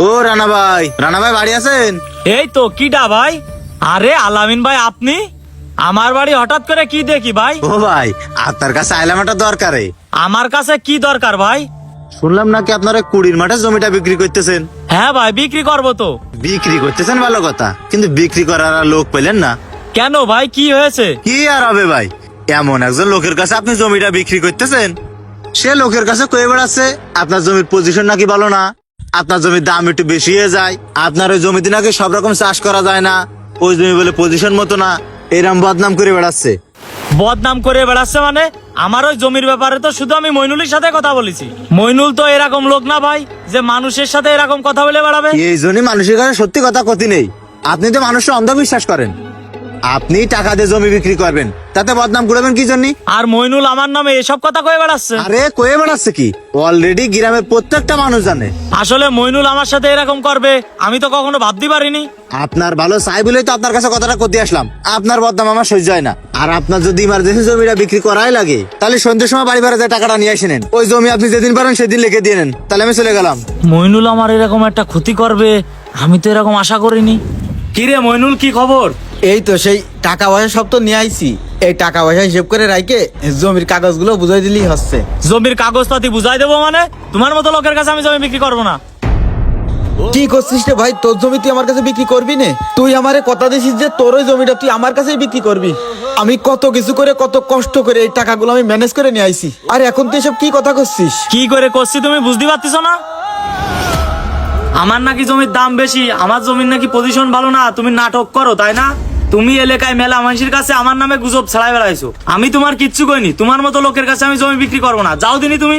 ও রানা ভাই বাড়ি আছেন? এই তো কিডা ভাই? আরে আলামিন ভাই, আপনি? আমার বাড়ি হঠাৎ করে কি দেখি ভাই? ও ভাই, আপনার কাছে আইলাম একটা দরকারে। আমার কাছে কি দরকার ভাই? শুনলাম নাকি আপনারা কুড়ির মাঠে জমিটা বিক্রি করতেছেন। হ্যাঁ ভাই, বিক্রি করবো তো। বিক্রি করতেছেন ভালো কথা, কিন্তু বিক্রি করার আর লোক পেলেন না। কেন ভাই, কি হয়েছে? কি আর হবে ভাই, এমন একজন লোকের কাছে আপনি জমিটা বিক্রি করতেছেন, সে লোকের কাছে কয়ে বেড়াচ্ছে আপনার জমির পজিশন নাকি ভালো না, আপনার জমির দাম একটু বেশি হয়ে যায়, আপনার ওই জমিতে নাকি সব রকম চাষ করা যায় না, ওই জমি বলে পজিশন মতো না, এরম বদনাম করে বেড়াচ্ছে। বদনাম করে বেড়াচ্ছে মানে? আমার ওই জমির ব্যাপারে তো শুধু আমি মইনুলের সাথে কথা বলেছি। মইনুল তো এরকম লোক না ভাই যে মানুষের সাথে এরকম কথা বলে বেড়াবে। এই জন্যই মানুষের কাছে সত্যি কথা কথি নেই। আপনি তো মানুষের অন্ধবিশ্বাস করেন। আপনি টাকা দিয়ে জমি বিক্রি করবেন, তাতে বদনাম করবেন কি জন্য? আর মইনুল আমার নামে এসব কথা কয়ে বেড়াচ্ছে। আরে কয়ে বেড়াচ্ছে কি, অলরেডি গ্রামের প্রত্যেকটা মানুষ জানে। আসলে মইনুল আমার সাথে এরকম করবে আমি তো কখনো ভাবতে পারিনি। আপনার ভালো চাই বলেই তো আপনার কাছে কথাটা করতে আসলাম। আপনার বদনাম আমার সহ্য হয় না। আর আপনার যদি ইমার্জেন্সি জমিটা বিক্রি করাই লাগে, তাহলে সন্ধ্যের সময় বাড়ি ভাড়া টাকাটা নিয়ে আসেন। ওই জমি আপনি যেদিন পারেন সেদিন লিখে দিয়ে নেন, তাহলে আমি চলে গেলাম। মইনুল আমার এরকম একটা ক্ষতি করবে আমি তো এরকম আশা করিনি। কিরে মইনুল, কি খবর? এই তো সেই টাকা পয়সা সব তো নিয়ে আইছি। এই টাকা পয়সা হিসেব করে রাইকে জমির কাগজগুলো বুঝাই দিলেই হচ্ছে। জমির কাগজপাতি বুঝাই দেবো মানে? তোমার মতো লোকের কাছে আমি জমি বিক্রি করবো না। কি করছিস রে ভাই? তোর জমি তুই আমার কাছে বিক্রি করবি না? তুই আমারে কথা দিছিস যে তোর ওই জমিটা তুই আমার কাছেই বিক্রি করবি। আমি কত কিছু করে কত কষ্ট করে এই টাকাগুলো আমি ম্যানেজ করে নিয়ে আইছি, আর এখন তুই এসব কি কথা করছিস? কি করে করছি তুমি বুঝতে পারতেছ না? আমার নাকি জমির দাম বেশি, আমার জমির নাকি পজিশন ভালো না, তুমি নাটক করো তাই না? তুমি এলাকায় মেলা মানুষের কাছে আমার নামে গুজব ছড়াই বেড়াইছো। আমি তোমার কিচ্ছু কইনি। তোমার মতো লোকের কাছে আমি জমি বিক্রি করবো না। যাও দিনই তুমি।